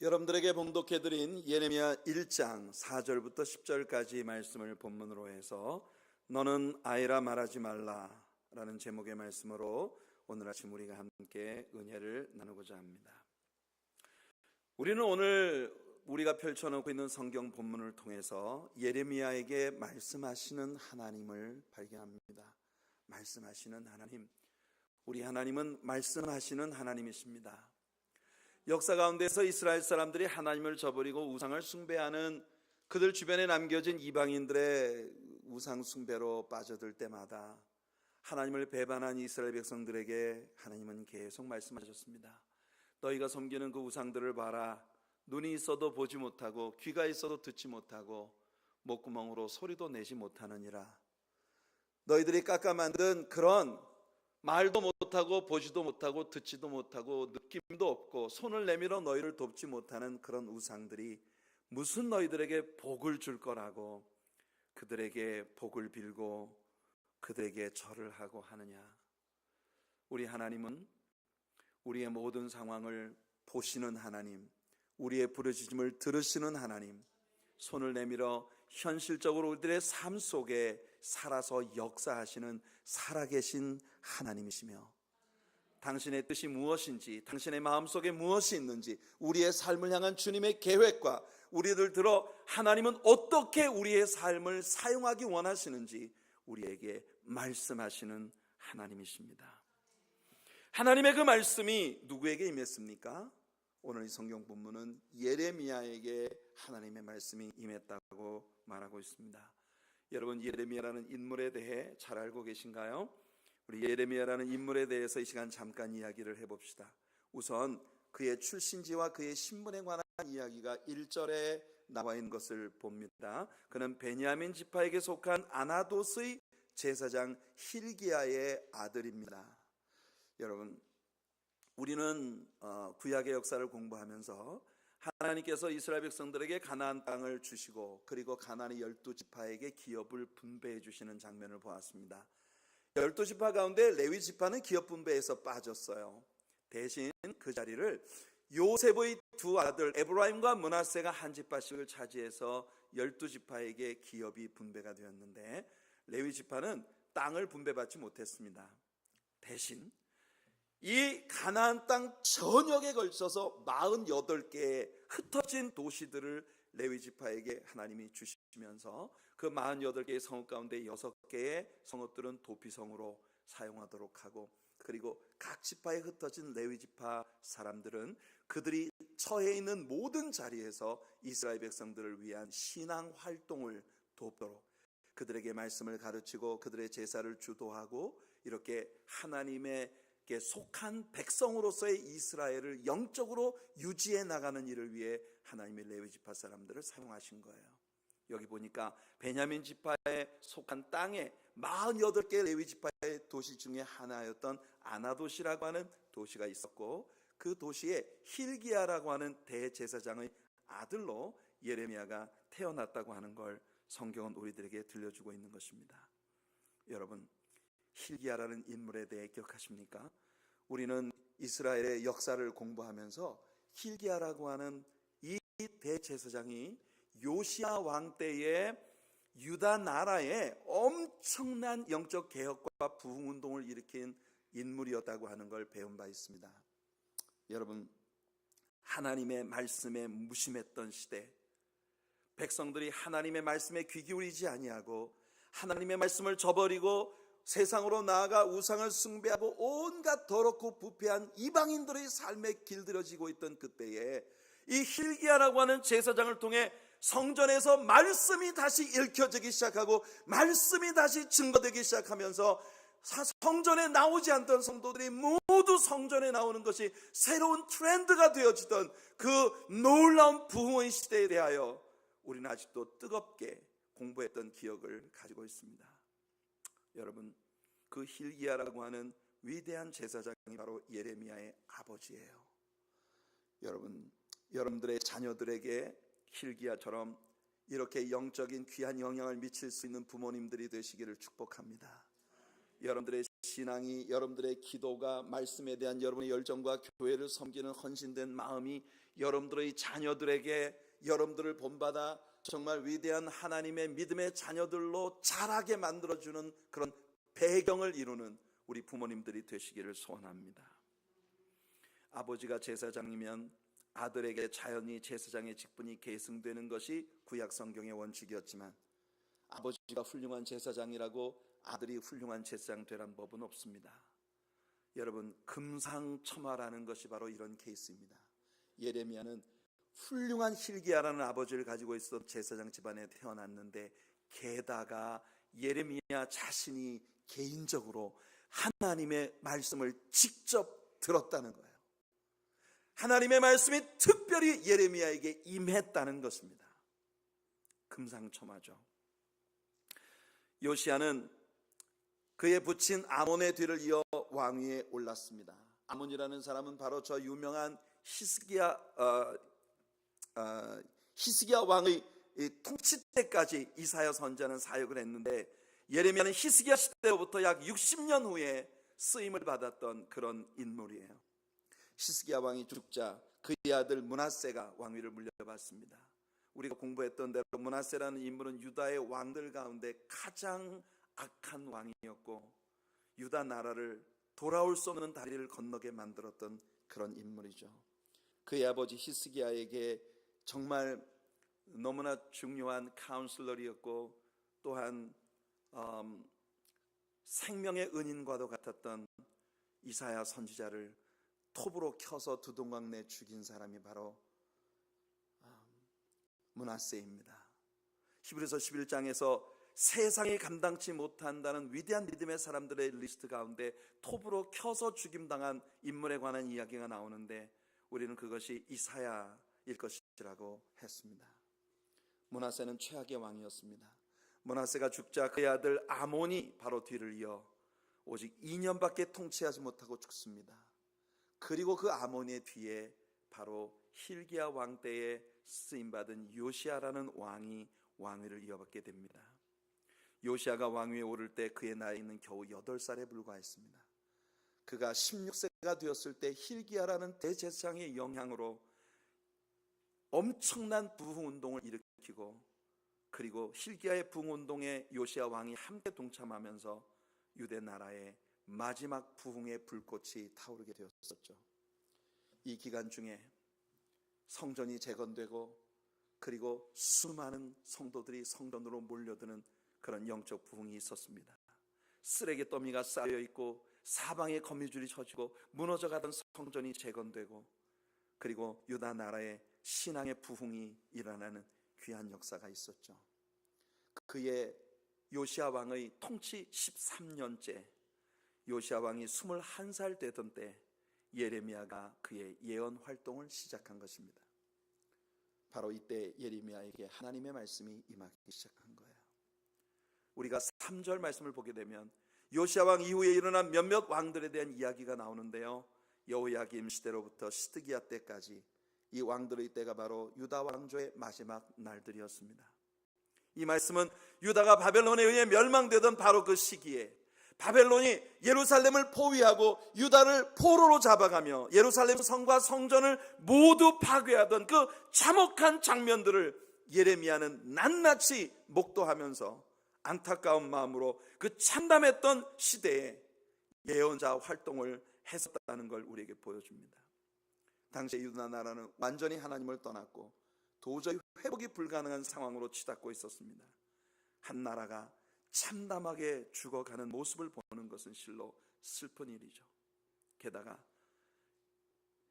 여러분들에게 봉독해드린 예레미야 1장 4절부터 10절까지 말씀을 본문으로 해서 너는 아이라 말하지 말라 라는 제목의 말씀으로 오늘 아침 우리가 함께 은혜를 나누고자 합니다. 우리는 오늘 우리가 펼쳐놓고 있는 성경 본문을 통해서 예레미야에게 말씀하시는 하나님을 발견합니다. 말씀하시는 하나님, 우리 하나님은 말씀하시는 하나님이십니다. 역사 가운데서 이스라엘 사람들이 하나님을 저버리고 우상을 숭배하는 그들 주변에 남겨진 이방인들의 우상 숭배로 빠져들 때마다 하나님을 배반한 이스라엘 백성들에게 하나님은 계속 말씀하셨습니다. 너희가 섬기는 그 우상들을 봐라. 눈이 있어도 보지 못하고 귀가 있어도 듣지 못하고 목구멍으로 소리도 내지 못하느니라. 너희들이 깎아 만든 그런 말도 못하고 보지도 못하고 듣지도 못하고 느낌도 없고 손을 내밀어 너희를 돕지 못하는 그런 우상들이 무슨 너희들에게 복을 줄 거라고 그들에게 복을 빌고 그들에게 절을 하고 하느냐. 우리 하나님은 우리의 모든 상황을 보시는 하나님, 우리의 부르짖음을 들으시는 하나님, 손을 내밀어 현실적으로 우리들의 삶 속에 살아서 역사하시는 살아계신 하나님이시며 당신의 뜻이 무엇인지, 당신의 마음속에 무엇이 있는지, 우리의 삶을 향한 주님의 계획과 우리들 들어 하나님은 어떻게 우리의 삶을 사용하기 원하시는지 우리에게 말씀하시는 하나님이십니다. 하나님의 그 말씀이 누구에게 임했습니까? 오늘 이 성경 본문은 예레미야에게 하나님의 말씀이 임했다고 말하고 있습니다. 여러분, 예레미야라는 인물에 대해 잘 알고 계신가요? 우리 예레미야라는 인물에 대해서 이 시간 잠깐 이야기를 해봅시다. 우선 그의 출신지와 그의 신분에 관한 이야기가 1절에 나와 있는 것을 봅니다. 그는 베냐민 지파에게 속한 아나돗의 제사장 힐기야의 아들입니다. 여러분, 우리는 구약의 역사를 공부하면서 하나님께서 이스라엘 백성들에게 가나안 땅을 주시고 그리고 가나안의 12지파에게 기업을 분배해 주시는 장면을 보았습니다. 12지파 가운데 레위 지파는 기업 분배에서 빠졌어요. 대신 그 자리를 요셉의 두 아들 에브라임과 므낫세가 한 지파씩을 차지해서 12지파에게 기업이 분배가 되었는데 레위 지파는 땅을 분배받지 못했습니다. 대신 이 가나안 땅 전역에 걸쳐서 48개의 흩어진 도시들을 레위 지파에게 하나님이 주시면서 그 48개의 성읍 가운데 6개의 성읍들은 도피성으로 사용하도록 하고, 그리고 각 지파에 흩어진 레위 지파 사람들은 그들이 처해 있는 모든 자리에서 이스라엘 백성들을 위한 신앙 활동을 돕도록 그들에게 말씀을 가르치고 그들의 제사를 주도하고 이렇게 하나님의 속한 백성으로서의 이스라엘을 영적으로 유지해 나가는 일을 위해 하나님의 레위 지파 사람들을 사용하신 거예요. 여기 보니까 베냐민 지파에 속한 땅에 48개 레위 지파의 도시 중에 하나였던 아나돗이라고 하는 도시가 있었고 그 도시에 힐기야라고 하는 대제사장의 아들로 예레미야가 태어났다고 하는 걸 성경은 우리들에게 들려주고 있는 것입니다. 여러분, 힐기야라는 인물에 대해 기억하십니까? 우리는 이스라엘의 역사를 공부하면서 힐기야라고 하는 이 대제사장이 요시야 왕 때에 유다 나라에 엄청난 영적 개혁과 부흥운동을 일으킨 인물이었다고 하는 걸 배운 바 있습니다. 여러분, 하나님의 말씀에 무심했던 시대, 백성들이 하나님의 말씀에 귀 기울이지 아니하고 하나님의 말씀을 저버리고 세상으로 나아가 우상을 숭배하고 온갖 더럽고 부패한 이방인들의 삶에 길들여지고 있던 그때에 이 힐기야라고 하는 제사장을 통해 성전에서 말씀이 다시 읽혀지기 시작하고 말씀이 다시 증거되기 시작하면서 성전에 나오지 않던 성도들이 모두 성전에 나오는 것이 새로운 트렌드가 되어지던 그 놀라운 부흥의 시대에 대하여 우리는 아직도 뜨겁게 공부했던 기억을 가지고 있습니다. 여러분, 그 힐기야라고 하는 위대한 제사장이 바로 예레미야의 아버지예요. 여러분, 여러분들의 자녀들에게 힐기야처럼 이렇게 영적인 귀한 영향을 미칠 수 있는 부모님들이 되시기를 축복합니다. 여러분들의 신앙이, 여러분들의 기도가, 말씀에 대한 여러분의 열정과 교회를 섬기는 헌신된 마음이 여러분들의 자녀들에게 여러분들을 본받아 정말 위대한 하나님의 믿음의 자녀들로 자라게 만들어주는 그런 배경을 이루는 우리 부모님들이 되시기를 소원합니다. 아버지가 제사장이면 아들에게 자연히 제사장의 직분이 계승되는 것이 구약 성경의 원칙이었지만, 아버지가 훌륭한 제사장이라고 아들이 훌륭한 제사장 되란 법은 없습니다. 여러분, 금상첨화라는 것이 바로 이런 케이스입니다. 예레미야는 훌륭한 hil기야라는 아버지를 가지고 있었던 제사장 집안에 태어났는데, 게다가 예레미야 자신이 개인적으로 하나님의 말씀을 직접 들었다는 거예요. 하나님의 말씀이 특별히 예레미야에게 임했다는 것입니다. 금상첨화죠. 요시야는 그의 부친 아몬의 뒤를 이어 왕위에 올랐습니다. 아몬이라는 사람은 바로 저 유명한 히스기야 왕의 통치 때까지 이사야 선지자는 사역을 했는데, 예레미야는 히스기야 시대로부터 약 60년 후에 쓰임을 받았던 그런 인물이에요. 히스기야 왕이 죽자 그의 아들 므낫세가 왕위를 물려받습니다. 우리가 공부했던 대로 므낫세라는 인물은 유다의 왕들 가운데 가장 악한 왕이었고, 유다 나라를 돌아올 수 없는 다리를 건너게 만들었던 그런 인물이죠. 그의 아버지 히스기야에게 정말 너무나 중요한 카운슬러리였고, 또한 생명의 은인과도 같았던 이사야 선지자를 톱으로 켜서 두동강 내 죽인 사람이 바로 므낫세입니다. 히브리서 11장에서 세상이 감당치 못한다는 위대한 믿음의 사람들의 리스트 가운데 톱으로 켜서 죽임당한 인물에 관한 이야기가 나오는데, 우리는 그것이 이사야일 것이라고 했습니다. 므낫세는 최악의 왕이었습니다. 므낫세가 죽자 그의 아들 아몬이 바로 뒤를 이어 오직 2년밖에 통치하지 못하고 죽습니다. 그리고 그 아몬의 뒤에 바로 hil기야 왕 때에 쓰임받은 요시야라는 왕이 왕위를 이어받게 됩니다. 요시야가 왕위에 오를 때 그의 나이는 겨우 8살에 불과했습니다. 그가 16세가 되었을 때 hil기야라는 대제사장의 영향으로 엄청난 부흥운동을 일으키고, 그리고 hil기야의 부흥운동에 요시야 왕이 함께 동참하면서 유대 나라의 마지막 부흥의 불꽃이 타오르게 되었었죠. 이 기간 중에 성전이 재건되고, 그리고 수많은 성도들이 성전으로 몰려드는 그런 영적 부흥이 있었습니다. 쓰레기 더미가 쌓여 있고 사방에 거미줄이 쳐지고 무너져가던 성전이 재건되고, 그리고 유다 나라의 신앙의 부흥이 일어나는 귀한 역사가 있었죠. 그의 요시야 왕의 통치 13년째, 요시야 왕이 21살 되던 때 예레미야가 그의 예언 활동을 시작한 것입니다. 바로 이때 예레미야에게 하나님의 말씀이 임하기 시작한 거예요. 우리가 3절 말씀을 보게 되면 요시야 왕 이후에 일어난 몇몇 왕들에 대한 이야기가 나오는데요, 여호야김 시대로부터 시드기야 때까지 이 왕들의 때가 바로 유다 왕조의 마지막 날들이었습니다. 이 말씀은 유다가 바벨론에 의해 멸망되던 바로 그 시기에 바벨론이 예루살렘을 포위하고 유다를 포로로 잡아가며 예루살렘 성과 성전을 모두 파괴하던 그 참혹한 장면들을 예레미야는 낱낱이 목도하면서 안타까운 마음으로 그 참담했던 시대에 예언자 활동을 했었다는 걸 우리에게 보여줍니다. 당시 유다 나라는 완전히 하나님을 떠났고 도저히 회복이 불가능한 상황으로 치닫고 있었습니다. 한 나라가 참담하게 죽어가는 모습을 보는 것은 실로 슬픈 일이죠. 게다가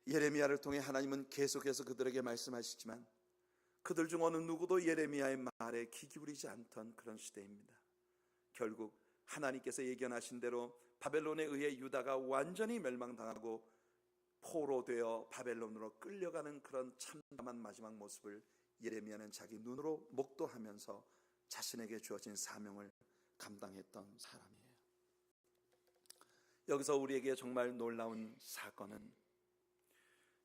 예레미야를 통해 하나님은 계속해서 그들에게 말씀하시지만 그들 중 어느 누구도 예레미야의 말에 귀 기울이지 않던 그런 시대입니다. 결국 하나님께서 예견하신 대로 바벨론에 의해 유다가 완전히 멸망당하고 포로되어 바벨론으로 끌려가는 그런 참담한 마지막 모습을 예레미야는 자기 눈으로 목도하면서 자신에게 주어진 사명을 감당했던 사람이에요. 여기서 우리에게 정말 놀라운 사건은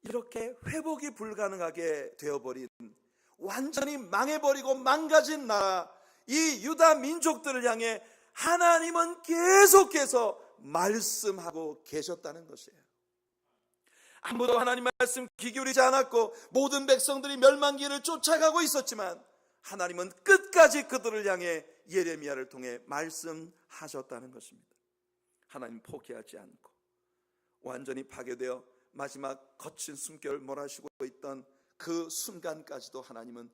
이렇게 회복이 불가능하게 되어버린, 완전히 망해버리고 망가진 나라, 이 유다 민족들을 향해 하나님은 계속해서 말씀하고 계셨다는 것이에요. 아무도 하나님 말씀 귀 기울이지 않았고 모든 백성들이 멸망기를 쫓아가고 있었지만 하나님은 끝까지 그들을 향해 예레미야를 통해 말씀하셨다는 것입니다. 하나님 포기하지 않고 완전히 파괴되어 마지막 거친 숨결을 몰아쉬고 있던 그 순간까지도 하나님은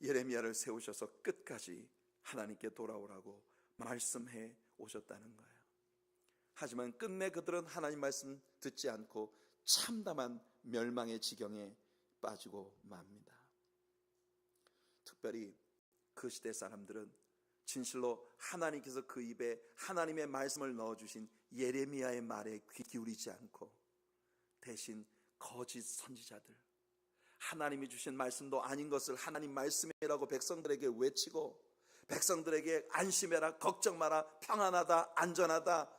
예레미야를 세우셔서 끝까지 하나님께 돌아오라고 말씀해 오셨다는 거예요. 하지만 끝내 그들은 하나님 말씀 듣지 않고 참담한 멸망의 지경에 빠지고 맙니다. 특별히 그 시대 사람들은 진실로 하나님께서 그 입에 하나님의 말씀을 넣어주신 예레미야의 말에 귀 기울이지 않고 대신 거짓 선지자들, 하나님이 주신 말씀도 아닌 것을 하나님 말씀이라고 백성들에게 외치고 백성들에게 안심해라, 걱정 마라, 평안하다, 안전하다,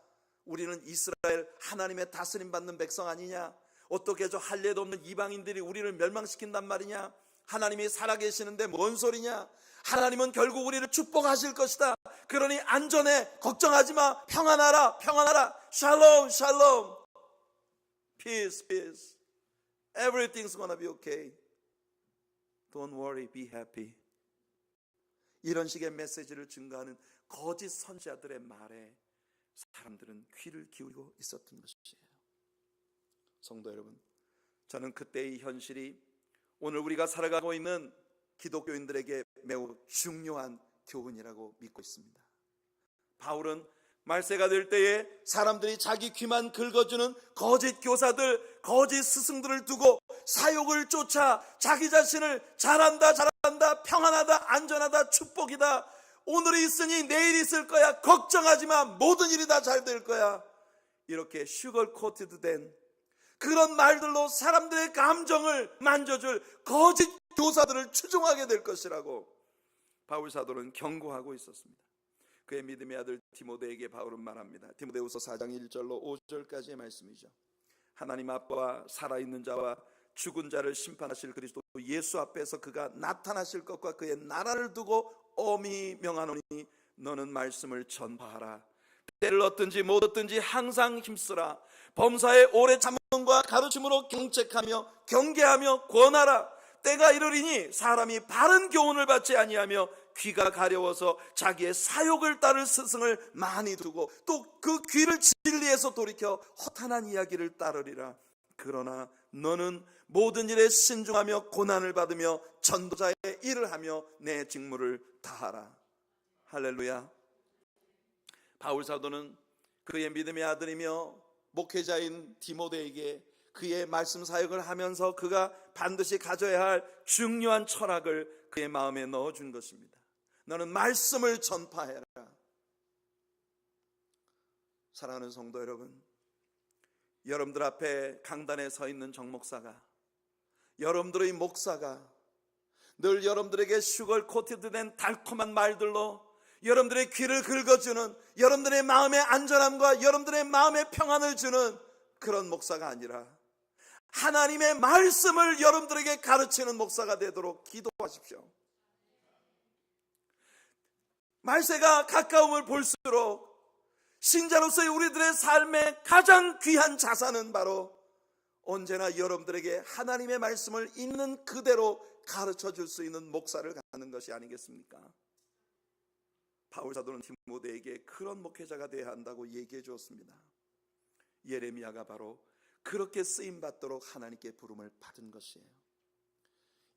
우리는 이스라엘 하나님의 다스림 받는 백성 아니냐, 어떻게 저 할례도 없는 이방인들이 우리를 멸망시킨단 말이냐, 하나님이 살아계시는데 뭔 소리냐, 하나님은 결국 우리를 축복하실 것이다, 그러니 안전해, 걱정하지 마, 평안하라, 평안하라, 샬롬 샬롬, peace peace, everything's gonna be okay, don't worry, be happy, 이런 식의 메시지를 증거하는 거짓 선지자들의 말에 사람들은 귀를 기울이고 있었던 것이에요. 성도 여러분, 저는 그때의 현실이 오늘 우리가 살아가고 있는 기독교인들에게 매우 중요한 교훈이라고 믿고 있습니다. 바울은 말세가 될 때에 사람들이 자기 귀만 긁어주는 거짓 교사들, 거짓 스승들을 두고 사욕을 쫓아 자기 자신을 잘한다, 잘한다, 평안하다, 안전하다, 축복이다, 오늘이 있으니 내일 있을 거야, 걱정하지 마, 모든 일이 다 잘 될 거야, 이렇게 슈걸 코티드 된 그런 말들로 사람들의 감정을 만져줄 거짓 교사들을 추종하게 될 것이라고 바울 사도는 경고하고 있었습니다. 그의 믿음의 아들 디모데에게 바울은 말합니다. 디모데후서 4장 1절로 5절까지의 말씀이죠. 하나님 아빠와 살아있는 자와 죽은 자를 심판하실 그리스도 예수 앞에서 그가 나타나실 것과 그의 나라를 두고 엄히 명하노니 너는 말씀을 전파하라. 때를 얻든지 못 얻든지 항상 힘쓰라. 범사의 오래 참음과 가르침으로 경책하며 경계하며 권하라. 때가 이르리니 사람이 바른 교훈을 받지 아니하며 귀가 가려워서 자기의 사욕을 따를 스승을 많이 두고 또 그 귀를 진리에서 돌이켜 허탄한 이야기를 따르리라. 그러나 너는 모든 일에 신중하며 고난을 받으며 전도자의 일을 하며 내 직무를 다하라. 할렐루야. 바울 사도는 그의 믿음의 아들이며 목회자인 디모데에게 그의 말씀 사역을 하면서 그가 반드시 가져야 할 중요한 철학을 그의 마음에 넣어준 것입니다. 너는 말씀을 전파해라. 사랑하는 성도 여러분, 여러분들 앞에 강단에 서 있는 정목사가, 여러분들의 목사가 늘 여러분들에게 슈걸 코티드된 달콤한 말들로 여러분들의 귀를 긁어주는, 여러분들의 마음의 안전함과 여러분들의 마음의 평안을 주는 그런 목사가 아니라 하나님의 말씀을 여러분들에게 가르치는 목사가 되도록 기도하십시오. 말세가 가까움을 볼수록 신자로서의 우리들의 삶의 가장 귀한 자산은 바로 언제나 여러분들에게 하나님의 말씀을 있는 그대로 가르쳐 줄 수 있는 목사를 갖는 것이 아니겠습니까? 바울 사도는 디모데에게 그런 목회자가 되어야 한다고 얘기해 주었습니다. 예레미야가 바로 그렇게 쓰임받도록 하나님께 부름을 받은 것이에요.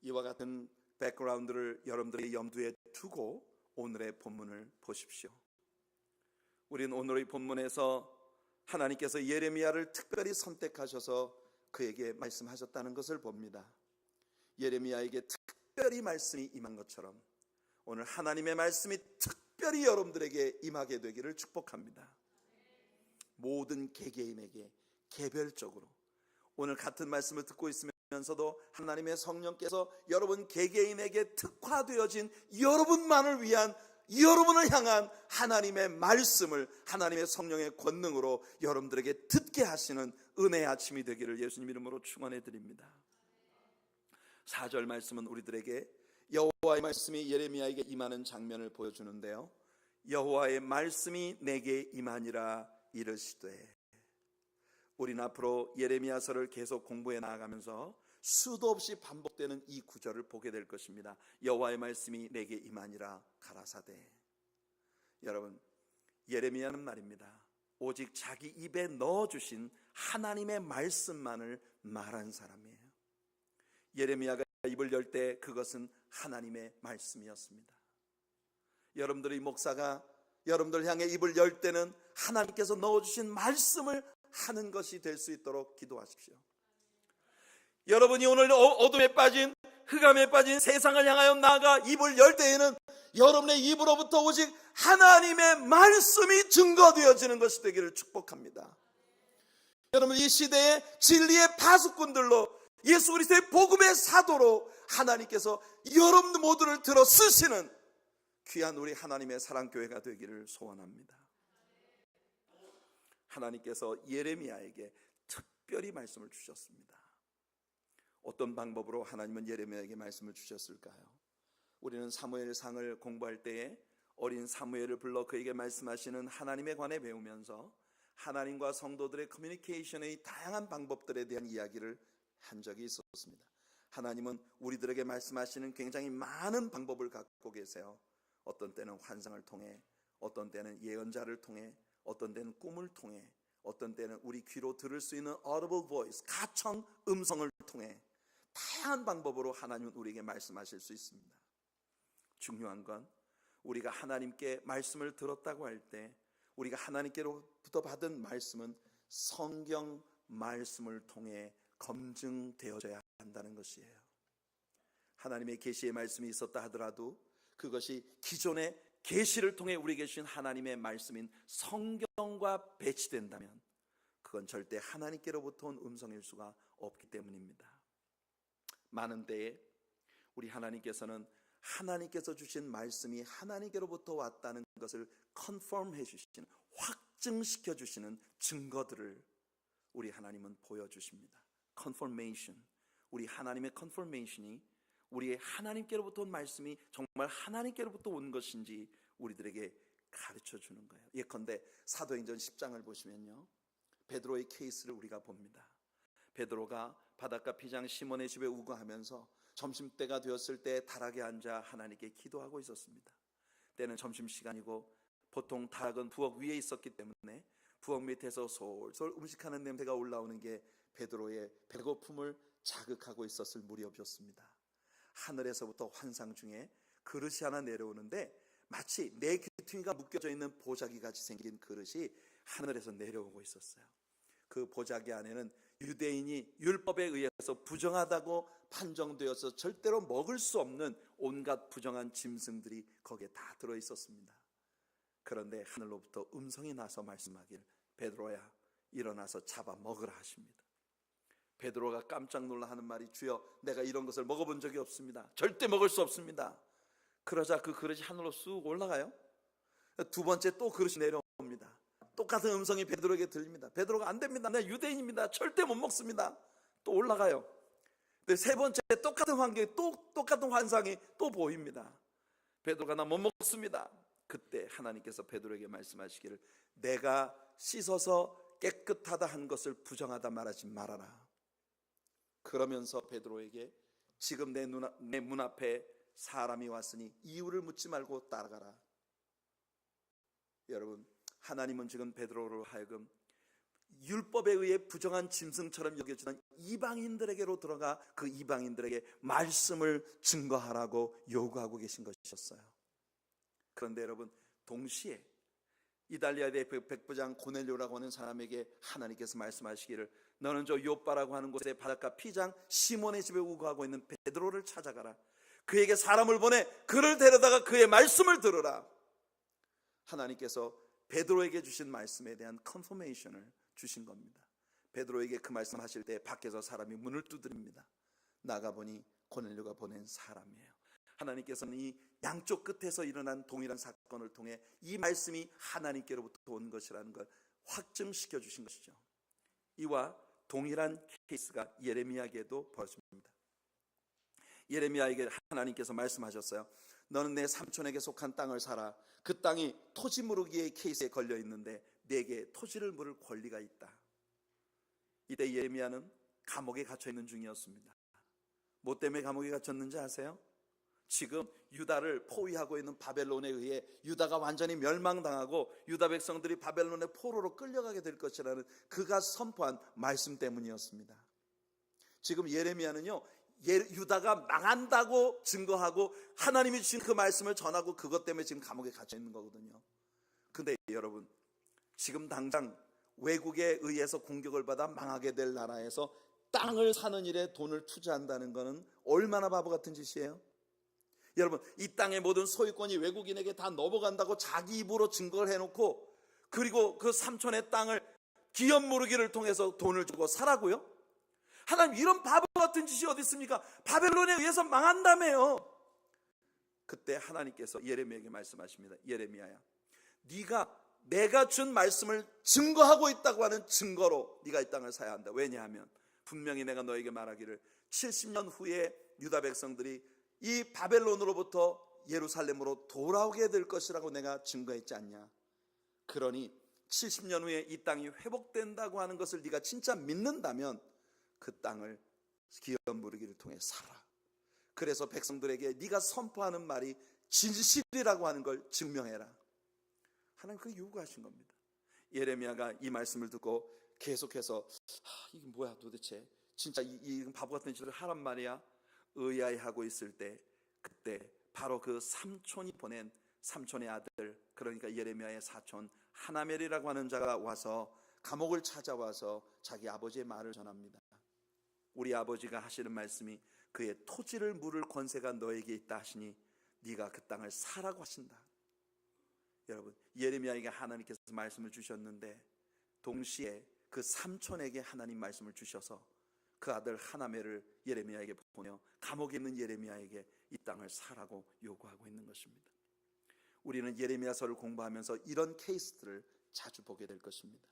이와 같은 백그라운드를 여러분들의 염두에 두고 오늘의 본문을 보십시오. 우리는 오늘의 본문에서 하나님께서 예레미야를 특별히 선택하셔서 그에게 말씀하셨다는 것을 봅니다. 예레미야에게 특별히 말씀이 임한 것처럼 오늘 하나님의 말씀이 특별히 여러분들에게 임하게 되기를 축복합니다. 모든 개개인에게 개별적으로 오늘 같은 말씀을 듣고 있으면서도 하나님의 성령께서 여러분 개개인에게 특화되어진 여러분만을 위한, 여러분을 향한 하나님의 말씀을 하나님의 성령의 권능으로 여러분들에게 듣게 하시는 은혜의 아침이 되기를 예수님 이름으로 축원해 드립니다. 4절 말씀은 우리들에게 여호와의 말씀이 예레미야에게 임하는 장면을 보여주는데요, 여호와의 말씀이 내게 임하니라, 이르시되. 우리는 앞으로 예레미야서를 계속 공부해 나아가면서 수도 없이 반복되는 이 구절을 보게 될 것입니다. 여호와의 말씀이 내게 임하니라 가라사대. 여러분, 예레미야는 말입니다, 오직 자기 입에 넣어주신 하나님의 말씀만을 말한 사람이에요. 예레미야가 입을 열 때 그것은 하나님의 말씀이었습니다. 여러분들의 목사가 여러분들 향해 입을 열 때는 하나님께서 넣어주신 말씀을 하는 것이 될 수 있도록 기도하십시오. 여러분이 오늘 어둠에 빠진, 흑암에 빠진 세상을 향하여 나아가 입을 열 때에는 여러분의 입으로부터 오직 하나님의 말씀이 증거되어지는 것이 되기를 축복합니다. 여러분, 이 시대의 진리의 파수꾼들로, 예수 그리스도의 복음의 사도로 하나님께서 여러분 모두를 들어 쓰시는 귀한 우리 하나님의 사랑교회가 되기를 소원합니다. 하나님께서 예레미야에게 특별히 말씀을 주셨습니다. 어떤 방법으로 하나님은 예레미야에게 말씀을 주셨을까요? 우리는 사무엘상을 공부할 때에 어린 사무엘을 불러 그에게 말씀하시는 하나님에 관해 배우면서 하나님과 성도들의 커뮤니케이션의 다양한 방법들에 대한 이야기를 한 적이 있었습니다. 하나님은 우리들에게 말씀하시는 굉장히 많은 방법을 갖고 계세요. 어떤 때는 환상을 통해, 어떤 때는 예언자를 통해, 어떤 때는 꿈을 통해, 어떤 때는 우리 귀로 들을 수 있는 audible voice, 가청 음성을 통해 다양한 방법으로 하나님은 우리에게 말씀하실 수 있습니다. 중요한 건 우리가 하나님께 말씀을 들었다고 할 때 우리가 하나님께로부터 받은 말씀은 성경 말씀을 통해 검증되어져야 한다는 것이에요. 하나님의 계시의 말씀이 있었다 하더라도 그것이 기존의 계시를 통해 우리에게 주신 하나님의 말씀인 성경과 배치된다면 그건 절대 하나님께로부터 온 음성일 수가 없기 때문입니다. 많은 때에 우리 하나님께서는 하나님께서 주신 말씀이 하나님께로부터 왔다는 것을 컨펌해 주시는, 확증시켜 주시는 증거들을 우리 하나님은 보여주십니다. 컨퍼메이션, 우리 하나님의 컨퍼메이션이 우리의 하나님께로부터 온 말씀이 정말 하나님께로부터 온 것인지 우리들에게 가르쳐 주는 거예요. 예컨대 사도행전 10장을 보시면요, 베드로의 케이스를 우리가 봅니다. 베드로가 바닷가 피장 시몬의 집에 우거하면서 점심때가 되었을 때 다락에 앉아 하나님께 기도하고 있었습니다. 때는 점심시간이고 보통 다락은 부엌 위에 있었기 때문에 부엌 밑에서 솔솔 음식하는 냄새가 올라오는 게 베드로의 배고픔을 자극하고 있었을 무렵이었습니다. 하늘에서부터 환상 중에 그릇이 하나 내려오는데 마치 네 귀퉁이가 묶여져 있는 보자기 같이 생긴 그릇이 하늘에서 내려오고 있었어요. 그 보자기 안에는 유대인이 율법에 의해서 부정하다고 판정되어서 절대로 먹을 수 없는 온갖 부정한 짐승들이 거기에 다 들어있었습니다. 그런데 하늘로부터 음성이 나서 말씀하길, 베드로야 일어나서 잡아 먹으라 하십니다. 베드로가 깜짝 놀라 하는 말이, 주여 내가 이런 것을 먹어본 적이 없습니다. 절대 먹을 수 없습니다. 그러자 그 그릇이 하늘로 쑥 올라가요. 두 번째 또 그릇이 내려옵니다. 똑같은 음성이 베드로에게 들립니다. 베드로가 안 됩니다. 내가 유대인입니다. 절대 못 먹습니다. 또 올라가요. 세 번째 똑같은 환경에 똑같은 환상이 또 보입니다. 베드로가 나 못 먹습니다. 그때 하나님께서 베드로에게 말씀하시기를, 내가 씻어서 깨끗하다 한 것을 부정하다 말하지 말아라. 그러면서 베드로에게, 지금 내 문 앞에 사람이 왔으니 이유를 묻지 말고 따라가라. 여러분, 하나님은 지금 베드로로 하여금 율법에 의해 부정한 짐승처럼 여겨지는 이방인들에게로 들어가 그 이방인들에게 말씀을 증거하라고 요구하고 계신 것이었어요. 그런데 여러분, 동시에 이달리아의 백부장 고넬료라고 하는 사람에게 하나님께서 말씀하시기를, 너는 저 요빠라고 하는 곳에 바닷가 피장 시몬의 집에 우거하고 있는 베드로를 찾아가라. 그에게 사람을 보내 그를 데려다가 그의 말씀을 들으라. 하나님께서 베드로에게 주신 말씀에 대한 컨퍼메이션을 주신 겁니다. 베드로에게 그 말씀하실 때 밖에서 사람이 문을 두드립니다. 나가보니 고넬료가 보낸 사람이에요. 하나님께서는 이 양쪽 끝에서 일어난 동일한 사건을 통해 이 말씀이 하나님께로부터 온 것이라는 걸 확증시켜 주신 것이죠. 이와 동일한 케이스가 예레미야에게도 벌어집니다. 예레미야에게 하나님께서 말씀하셨어요. 너는 내 삼촌에게 속한 땅을 사라. 그 땅이 토지 무르기의 케이스에 걸려 있는데 내게 토지를 물을 권리가 있다. 이때 예레미야는 감옥에 갇혀 있는 중이었습니다. 뭐 때문에 감옥에 갇혔는지 아세요? 지금 유다를 포위하고 있는 바벨론에 의해 유다가 완전히 멸망당하고 유다 백성들이 바벨론의 포로로 끌려가게 될 것이라는 그가 선포한 말씀 때문이었습니다. 지금 예레미야는요, 유다가 망한다고 증거하고 하나님이 주신 그 말씀을 전하고 그것 때문에 지금 감옥에 갇혀 있는 거거든요. 근데 여러분, 지금 당장 외국에 의해서 공격을 받아 망하게 될 나라에서 땅을 사는 일에 돈을 투자한다는 것은 얼마나 바보 같은 짓이에요? 여러분, 이 땅의 모든 소유권이 외국인에게 다 넘어간다고 자기 입으로 증거를 해놓고, 그리고 그 삼촌의 땅을 기업 무르기를 통해서 돈을 주고 사라고요? 하나님, 이런 바보 같은 짓이 어디 있습니까? 바벨론에 의해서 망한다며요. 그때 하나님께서 예레미야에게 말씀하십니다. 예레미야야, 내가 준 말씀을 증거하고 있다고 하는 증거로 네가 이 땅을 사야 한다. 왜냐하면 분명히 내가 너에게 말하기를 70년 후에 유다 백성들이 이 바벨론으로부터 예루살렘으로 돌아오게 될 것이라고 내가 증거했지 않냐. 그러니 70년 후에 이 땅이 회복된다고 하는 것을 네가 진짜 믿는다면 그 땅을 기업 무르기를 통해 사라. 그래서 백성들에게 네가 선포하는 말이 진실이라고 하는 걸 증명해라. 하나님 그 요구하신 겁니다. 예레미야가 이 말씀을 듣고 계속해서 이게 뭐야 도대체, 진짜 이 바보 같은 짓을 하란 말이야 의아해하고 있을 때, 그때 바로 그 삼촌이 보낸 삼촌의 아들, 그러니까 예레미야의 사촌 하나멜이라고 하는 자가 와서 감옥을 찾아와서 자기 아버지의 말을 전합니다. 우리 아버지가 하시는 말씀이 그의 토지를 물을 권세가 너에게 있다 하시니 네가 그 땅을 사라고 하신다. 여러분, 예레미야에게 하나님께서 말씀을 주셨는데 동시에 그 삼촌에게 하나님 말씀을 주셔서 그 아들 하나멜을 예레미야에게 보내어 감옥에 있는 예레미야에게 이 땅을 사라고 요구하고 있는 것입니다. 우리는 예레미야서를 공부하면서 이런 케이스들을 자주 보게 될 것입니다.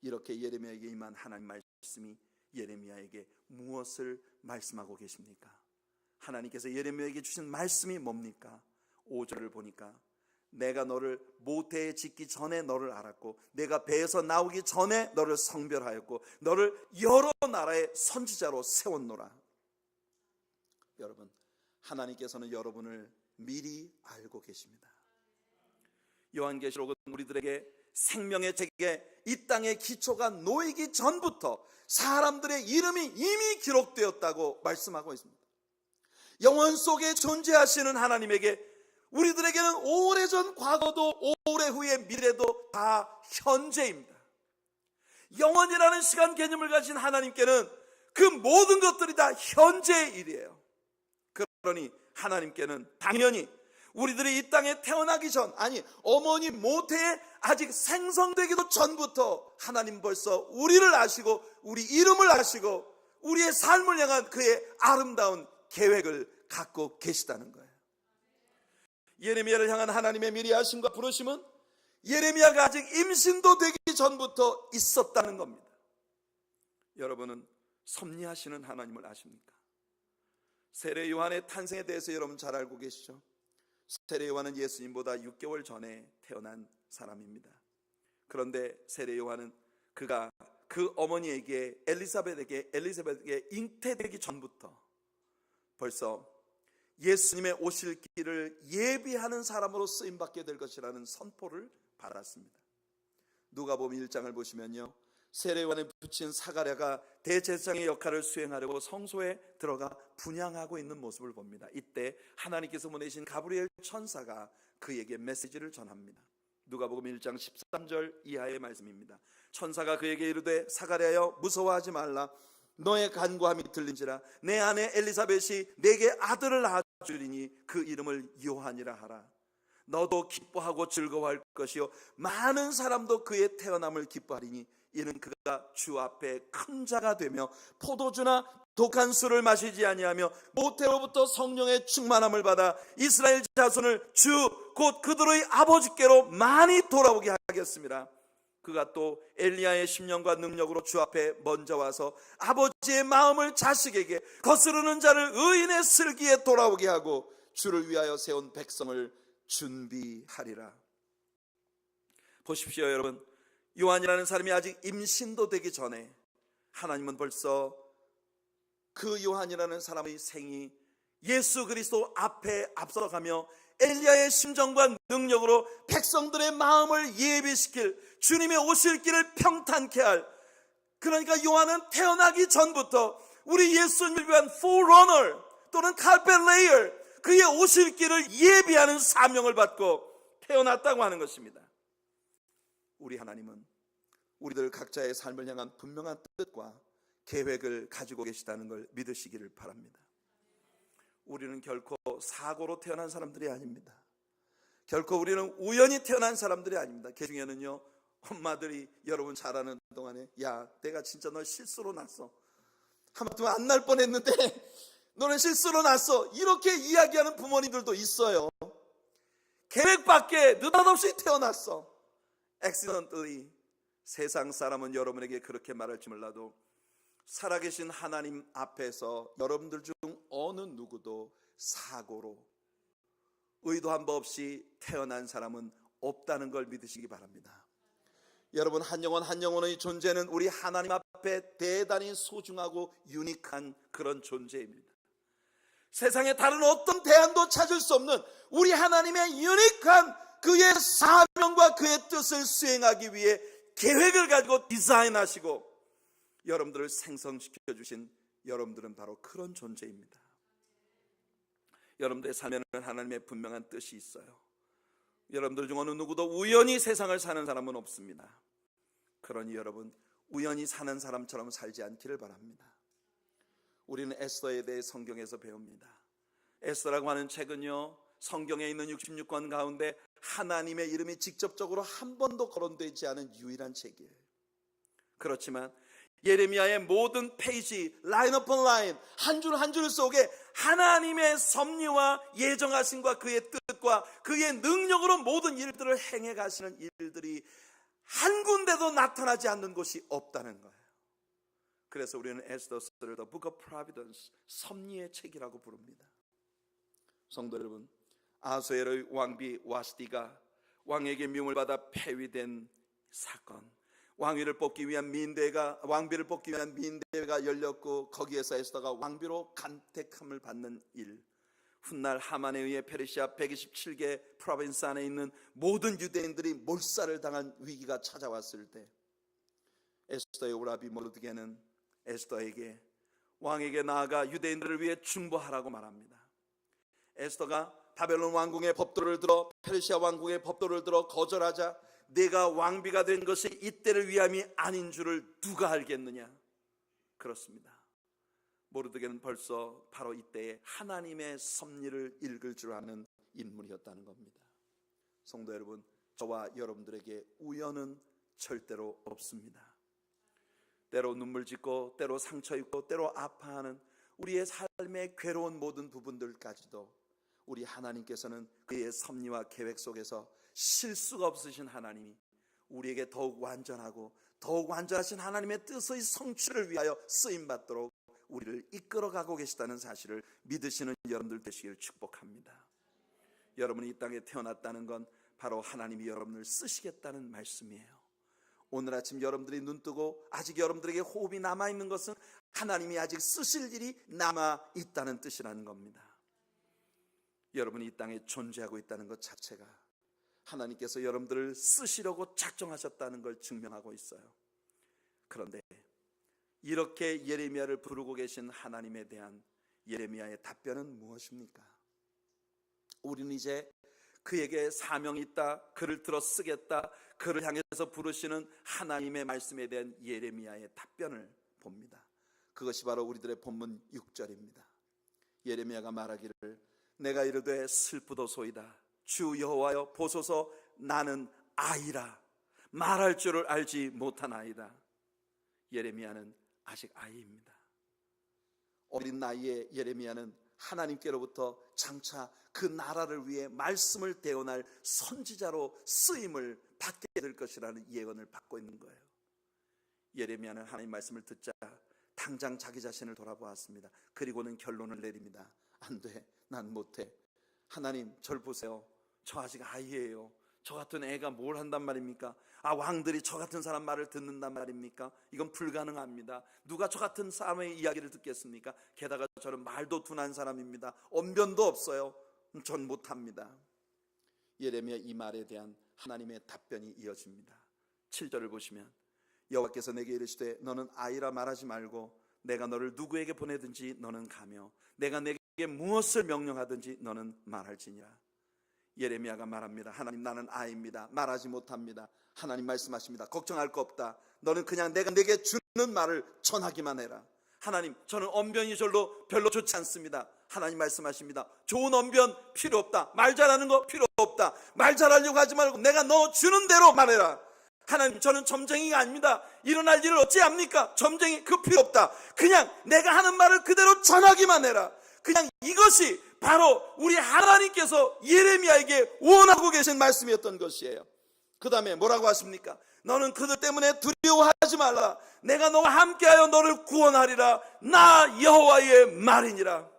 이렇게 예레미야에게 임한 하나님 말씀이 예레미야에게 무엇을 말씀하고 계십니까? 하나님께서 예레미야에게 주신 말씀이 뭡니까? 5절을 보니까 내가 너를 모태에 짓기 전에 너를 알았고 내가 배에서 나오기 전에 너를 성별하였고 너를 여러 나라의 선지자로 세웠노라. 여러분, 하나님께서는 여러분을 미리 알고 계십니다. 요한계시록은 우리들에게 생명의 책에 이 땅의 기초가 놓이기 전부터 사람들의 이름이 이미 기록되었다고 말씀하고 있습니다. 영원 속에 존재하시는 하나님에게 우리들에게는 오래전 과거도 오래 후의 미래도 다 현재입니다. 영원이라는 시간 개념을 가진 하나님께는 그 모든 것들이 다 현재의 일이에요. 그러니 하나님께는 당연히 우리들이 이 땅에 태어나기 전, 아니 어머니 모태에 아직 생성되기도 전부터 하나님 벌써 우리를 아시고 우리 이름을 아시고 우리의 삶을 향한 그의 아름다운 계획을 갖고 계시다는 거예요. 예레미야를 향한 하나님의 미리 하심과 부르심은 예레미야가 아직 임신도 되기 전부터 있었다는 겁니다. 여러분은 섭리하시는 하나님을 아십니까? 세례 요한의 탄생에 대해서 여러분 잘 알고 계시죠? 세례 요한은 예수님보다 6개월 전에 태어난 사람입니다. 그런데 세례 요한은 그가 그 어머니에게 엘리사벳에게 잉태되기 전부터 벌써 예수님의 오실 길을 예비하는 사람으로 쓰임받게 될 것이라는 선포를 받았습니다. 누가복음 1장을 보시면요, 세례 요한에 붙인 사가랴가 대제사장의 역할을 수행하려고 성소에 들어가 분향하고 있는 모습을 봅니다. 이때 하나님께서 보내신 가브리엘 천사가 그에게 메시지를 전합니다. 누가복음 1장 13절 이하의 말씀입니다. 천사가 그에게 이르되 사가랴여 무서워하지 말라. 너의 간구함이 들린지라. 내 아내 엘리사벳이 내게 아들을 낳아주리니 그 이름을 요한이라 하라. 너도 기뻐하고 즐거워할 것이요 많은 사람도 그의 태어남을 기뻐하리니 이는 그가 주 앞에 큰 자가 되며 포도주나 독한 술을 마시지 아니하며 모태로부터 성령의 충만함을 받아 이스라엘 자손을 주 곧 그들의 아버지께로 많이 돌아오게 하겠습니다. 그가 또 엘리야의 심령과 능력으로 주 앞에 먼저 와서 아버지의 마음을 자식에게 거스르는 자를 의인의 슬기에 돌아오게 하고 주를 위하여 세운 백성을 준비하리라. 보십시오 여러분, 요한이라는 사람이 아직 임신도 되기 전에 하나님은 벌써 그 요한이라는 사람의 생이 예수 그리스도 앞에 앞서가며 엘리야의 심정과 능력으로 백성들의 마음을 예비시킬 주님의 오실 길을 평탄케 할, 그러니까 요한은 태어나기 전부터 우리 예수님을 위한 forerunner 또는 carpet layer, 그의 오실 길을 예비하는 사명을 받고 태어났다고 하는 것입니다. 우리 하나님은 우리들 각자의 삶을 향한 분명한 뜻과 계획을 가지고 계시다는 걸 믿으시기를 바랍니다. 우리는 결코 사고로 태어난 사람들이 아닙니다. 결코 우리는 우연히 태어난 사람들이 아닙니다. 그 중에는요, 엄마들이 여러분 잘 아는 동안에 야, 내가 진짜 널 실수로 낳았어, 하마터면 안 날 뻔했는데 너는 실수로 낳았어, 이렇게 이야기하는 부모님들도 있어요. 계획 밖에 느닷없이 태어났어, accidentally. 세상 사람은 여러분에게 그렇게 말할지 몰라도 살아계신 하나님 앞에서 여러분들 중 어느 누구도 사고로 의도한 바 없이 태어난 사람은 없다는 걸 믿으시기 바랍니다. 여러분, 한 영혼 한 영혼의 존재는 우리 하나님 앞에 대단히 소중하고 유니크한 그런 존재입니다. 세상에 다른 어떤 대안도 찾을 수 없는 우리 하나님의 유니크한 그의 사명과 그의 뜻을 수행하기 위해 계획을 가지고 디자인하시고 여러분들을 생성시켜 주신 여러분들은 바로 그런 존재입니다. 여러분들의 삶에는 하나님의 분명한 뜻이 있어요. 여러분들 중 어느 누구도 우연히 세상을 사는 사람은 없습니다. 그러니 여러분, 우연히 사는 사람처럼 살지 않기를 바랍니다. 우리는 에스더에 대해 성경에서 배웁니다. 에스더라고 하는 책은요, 성경에 있는 66권 가운데 하나님의 이름이 직접적으로 한 번도 거론되지 않은 유일한 책이에요. 그렇지만 예레미야의 모든 페이지, 라인 오픈 라인, 한 줄 한 줄 속에 하나님의 섭리와 예정하심과 그의 뜻과 그의 능력으로 모든 일들을 행해 가시는 일들이 한 군데도 나타나지 않는 곳이 없다는 거예요. 그래서 우리는 에스더서를 The Book of Providence, 섭리의 책이라고 부릅니다. 성도 여러분, 아수에르의 왕비 와스디가 왕에게 미움을 받아 폐위된 사건, 왕비를 뽑기 위한 민대회가 열렸고 거기에서 에스더가 왕비로 간택함을 받는 일, 훗날 하만에 의해 페르시아 127개 프로빈스 안에 있는 모든 유대인들이 몰살을 당한 위기가 찾아왔을 때 에스더의 오라비 모르드게는 에스더에게 왕에게 나아가 유대인들을 위해 중보하라고 말합니다. 에스더가 바벨론 왕궁의 법도를 들어 페르시아 왕궁의 법도를 들어 거절하자 내가 왕비가 된 것이 이때를 위함이 아닌 줄을 누가 알겠느냐. 그렇습니다. 모르드게는 벌써 바로 이때에 하나님의 섭리를 읽을 줄 아는 인물이었다는 겁니다. 성도 여러분, 저와 여러분들에게 우연은 절대로 없습니다. 때로 눈물 짓고 때로 상처 입고 때로 아파하는 우리의 삶의 괴로운 모든 부분들까지도 우리 하나님께서는 그의 섭리와 계획 속에서 실수가 없으신 하나님이 우리에게 더욱 완전하고 더욱 완전하신 하나님의 뜻의 성취를 위하여 쓰임받도록 우리를 이끌어가고 계시다는 사실을 믿으시는 여러분들 되시기를 축복합니다. 여러분이 이 땅에 태어났다는 건 바로 하나님이 여러분을 쓰시겠다는 말씀이에요. 오늘 아침 여러분들이 눈뜨고 아직 여러분들에게 호흡이 남아있는 것은 하나님이 아직 쓰실 일이 남아있다는 뜻이라는 겁니다. 여러분이 이 땅에 존재하고 있다는 것 자체가 하나님께서 여러분들을 쓰시려고 작정하셨다는 걸 증명하고 있어요. 그런데 이렇게 예레미야를 부르고 계신 하나님에 대한 예레미야의 답변은 무엇입니까? 우리는 이제 그에게 사명이 있다, 그를 들어 쓰겠다, 그를 향해서 부르시는 하나님의 말씀에 대한 예레미야의 답변을 봅니다. 그것이 바로 우리들의 본문 6절입니다. 예레미야가 말하기를 내가 이르되 슬프도소이다. 주 여호와여 보소서 나는 아이라. 말할 줄을 알지 못한 아이다. 예레미야는 아직 아이입니다. 어린 나이에 예레미야는 하나님께로부터 장차 그 나라를 위해 말씀을 대언할 선지자로 쓰임을 받게 될 것이라는 예언을 받고 있는 거예요. 예레미야는 하나님 말씀을 듣자 당장 자기 자신을 돌아보았습니다. 그리고는 결론을 내립니다. 안 돼, 난 못해. 하나님 절 보세요. 저 아직 아이예요. 저 같은 애가 뭘 한단 말입니까? 왕들이 저 같은 사람 말을 듣는단 말입니까? 이건 불가능합니다. 누가 저 같은 사람의 이야기를 듣겠습니까? 게다가 저는 말도 둔한 사람입니다. 언변도 없어요. 전 못합니다. 예레미야 이 말에 대한 하나님의 답변이 이어집니다. 7절을 보시면 여호와께서 내게 이르시되 너는 아이라 말하지 말고 내가 너를 누구에게 보내든지 너는 가며 내가 내게 무엇을 명령하든지 너는 말할지니라. 예레미야가 말합니다. 하나님, 나는 아이입니다. 말하지 못합니다. 하나님 말씀하십니다. 걱정할 거 없다. 너는 그냥 내가 내게 주는 말을 전하기만 해라. 하나님, 저는 언변이 별로 좋지 않습니다. 하나님 말씀하십니다. 좋은 언변 필요 없다. 말 잘하는 거 필요 없다. 말 잘하려고 하지 말고 내가 너 주는 대로 말해라. 하나님, 저는 점쟁이가 아닙니다. 일어날 일을 어찌합니까? 점쟁이 그 필요 없다. 그냥 내가 하는 말을 그대로 전하기만 해라. 그냥 이것이 바로 우리 하나님께서 예레미야에게 원하고 계신 말씀이었던 것이에요. 그 다음에 뭐라고 하십니까? 너는 그들 때문에 두려워하지 말라. 내가 너와 함께하여 너를 구원하리라. 나 여호와의 말이니라.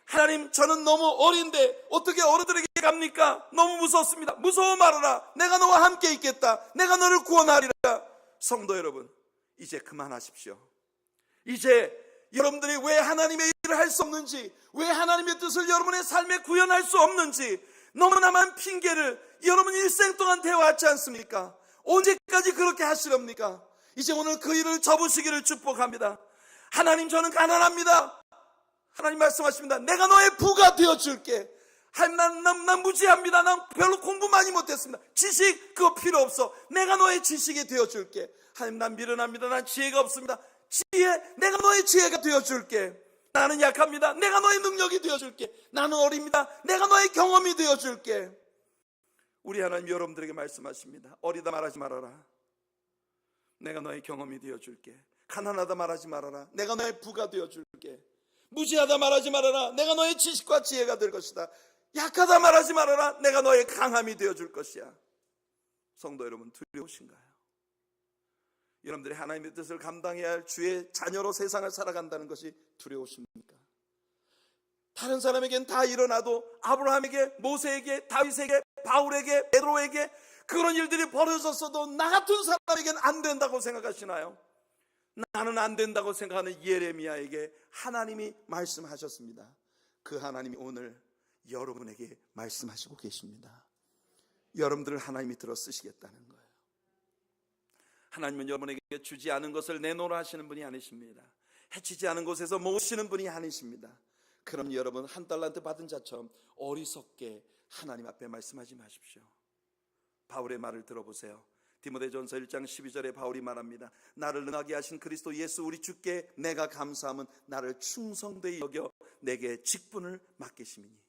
하나님, 저는 너무 어린데 어떻게 어른들에게 갑니까? 너무 무섭습니다. 무서워 말아라. 내가 너와 함께 있겠다. 내가 너를 구원하리라. 성도 여러분, 이제 그만하십시오. 이제 여러분들이 왜 하나님의 일을 할 수 없는지, 왜 하나님의 뜻을 여러분의 삶에 구현할 수 없는지 너무나 많은 핑계를 여러분 일생 동안 대화하지 않습니까? 언제까지 그렇게 하시렵니까? 이제 오늘 그 일을 접으시기를 축복합니다. 하나님, 저는 가난합니다. 하나님 말씀하십니다. 내가 너의 부가 되어줄게. 난 무지합니다. 난 별로 공부 많이 못했습니다. 지식 그거 필요 없어. 내가 너의 지식이 되어줄게. 하나님, 난 미련합니다. 난 지혜가 없습니다. 내가 너의 지혜가 되어줄게. 나는 약합니다. 내가 너의 능력이 되어줄게. 나는 어립니다. 내가 너의 경험이 되어줄게. 우리 하나님 여러분들에게 말씀하십니다. 어리다 말하지 말아라. 내가 너의 경험이 되어줄게. 가난하다 말하지 말아라. 내가 너의 부가 되어줄게. 무지하다 말하지 말아라. 내가 너의 지식과 지혜가 될 것이다. 약하다 말하지 말아라. 내가 너의 강함이 되어줄 것이야. 성도 여러분, 두려우신가요? 여러분들이 하나님의 뜻을 감당해야 할 주의 자녀로 세상을 살아간다는 것이 두려우십니까? 다른 사람에겐 다 일어나도 아브라함에게, 모세에게, 다윗에게, 바울에게, 베드로에게 그런 일들이 벌어졌어도 나 같은 사람에겐 안 된다고 생각하시나요? 나는 안 된다고 생각하는 예레미야에게 하나님이 말씀하셨습니다. 그 하나님이 오늘 여러분에게 말씀하시고 계십니다. 여러분들을 하나님이 들어 쓰시겠다는 거예요. 하나님은 여러분에게 주지 않은 것을 내놓으라 하시는 분이 아니십니다. 해치지 않은 곳에서 모으시는 분이 아니십니다. 그럼 여러분, 한 달란트 받은 자처럼 어리석게 하나님 앞에 말씀하지 마십시오. 바울의 말을 들어보세요. 디모데전서 1장 12절에 바울이 말합니다. 나를 능하게 하신 그리스도 예수 우리 주께 내가 감사함은 나를 충성되이 여겨 내게 직분을 맡기심이니.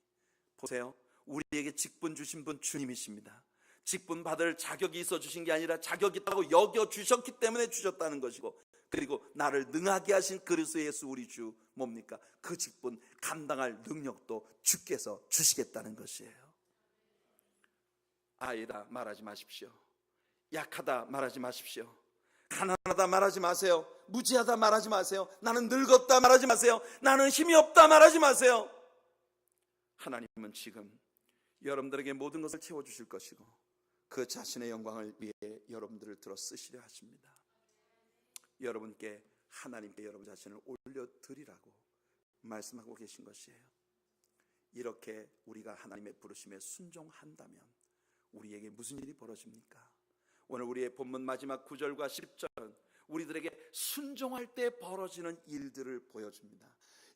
보세요, 우리에게 직분 주신 분 주님이십니다. 직분 받을 자격이 있어 주신 게 아니라 자격이 있다고 여겨 주셨기 때문에 주셨다는 것이고, 그리고 나를 능하게 하신 그리스도 예수 우리 주 뭡니까? 그 직분 감당할 능력도 주께서 주시겠다는 것이에요. 아이다 말하지 마십시오. 약하다 말하지 마십시오. 가난하다 말하지 마세요. 무지하다 말하지 마세요. 나는 늙었다 말하지 마세요. 나는 힘이 없다 말하지 마세요. 하나님은 지금 여러분들에게 모든 것을 채워주실 것이고 그 자신의 영광을 위해 여러분들을 들어 쓰시려 하십니다. 여러분께 하나님께 여러분 자신을 올려드리라고 말씀하고 계신 것이에요. 이렇게 우리가 하나님의 부르심에 순종한다면 우리에게 무슨 일이 벌어집니까? 오늘 우리의 본문 마지막 9절과 10절은 우리들에게 순종할 때 벌어지는 일들을 보여줍니다.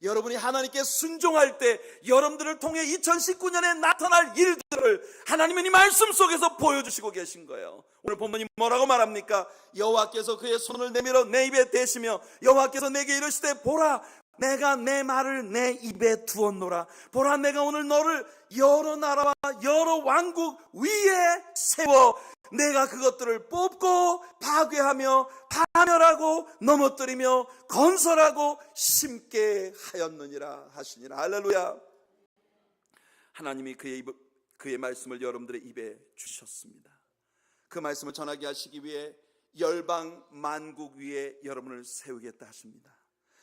여러분이 하나님께 순종할 때 여러분들을 통해 2019년에 나타날 일들을 하나님은 이 말씀 속에서 보여주시고 계신 거예요. 오늘 본문이 뭐라고 말합니까? 여호와께서 그의 손을 내밀어 내 입에 대시며 여호와께서 내게 이르시되 보라, 내가 내 말을 내 입에 두었노라. 보라, 내가 오늘 너를 여러 나라와 여러 왕국 위에 세워 내가 그것들을 뽑고 파괴하며 파멸하고 넘어뜨리며 건설하고 심게 하였느니라 하시니라. 할렐루야. 하나님이 그의 말씀을 여러분들의 입에 주셨습니다. 그 말씀을 전하게 하시기 위해 열방 만국 위에 여러분을 세우겠다 하십니다.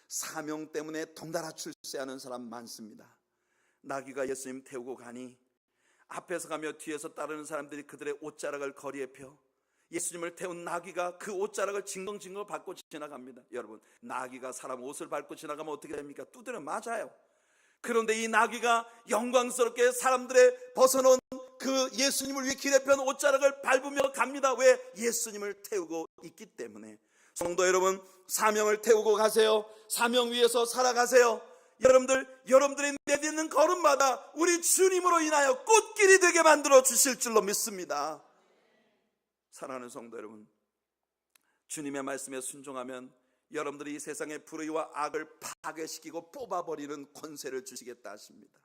사명 때문에 덩달아 출세하는 사람 많습니다. 나귀가 예수님 태우고 가니 앞에서 가며 뒤에서 따르는 사람들이 그들의 옷자락을 거리에 펴 예수님을 태운 나귀가 그 옷자락을 징검징검 밟고 지나갑니다. 여러분, 나귀가 사람 옷을 밟고 지나가면 어떻게 됩니까? 두드려 맞아요. 그런데 이 나귀가 영광스럽게 사람들의 벗어놓은 그 예수님을 위해 길에 편 옷자락을 밟으며 갑니다. 왜? 예수님을 태우고 있기 때문에. 성도 여러분, 사명을 태우고 가세요. 사명 위에서 살아가세요. 여러분들이 내딛는 걸음마다 우리 주님으로 인하여 꽃길이 되게 만들어 주실 줄로 믿습니다. 사랑하는 성도 여러분, 주님의 말씀에 순종하면 여러분들이 이 세상의 불의와 악을 파괴시키고 뽑아버리는 권세를 주시겠다 하십니다.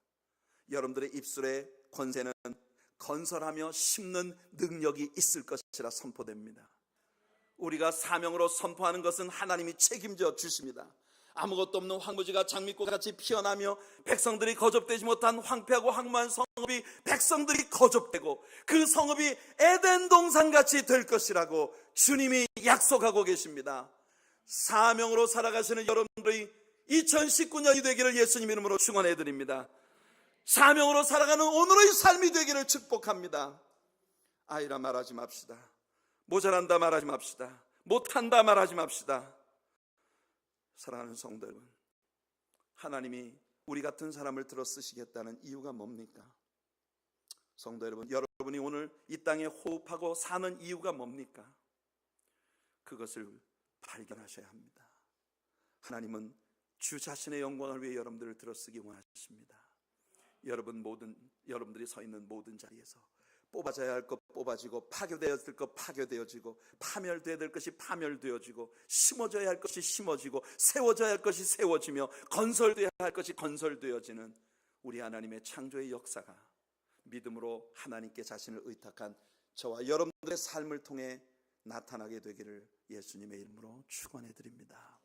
여러분들의 입술의 권세는 건설하며 심는 능력이 있을 것이라 선포됩니다. 우리가 사명으로 선포하는 것은 하나님이 책임져 주십니다. 아무것도 없는 황무지가 장미꽃같이 피어나며 백성들이 거접되지 못한 황폐하고 황무한 성읍이 백성들이 거접되고 그 성읍이 에덴 동산같이 될 것이라고 주님이 약속하고 계십니다. 사명으로 살아가시는 여러분들이 2019년이 되기를 예수님 이름으로 축원해 드립니다. 사명으로 살아가는 오늘의 삶이 되기를 축복합니다. 아이라 말하지 맙시다. 모자란다 말하지 맙시다. 못한다 말하지 맙시다. 사랑하는 성도 여러분, 하나님이 우리 같은 사람을 들어 쓰시겠다는 이유가 뭡니까? 성도 여러분, 여러분이 오늘 이 땅에 호흡하고 사는 이유가 뭡니까? 그것을 발견하셔야 합니다. 하나님은 주 자신의 영광을 위해 여러분들을 들어 쓰기 원하십니다. 여러분들이 서 있는 모든 자리에서 뽑아져야 할 것 뽑아지고, 파괴되어야 될 것 파괴되어지고, 파멸되어야 될 것이 파멸되어지고, 심어져야 할 것이 심어지고, 세워져야 할 것이 세워지며, 건설되어야 할 것이 건설되어지는 우리 하나님의 창조의 역사가 믿음으로 하나님께 자신을 의탁한 저와 여러분들의 삶을 통해 나타나게 되기를 예수님의 이름으로 축원해 드립니다.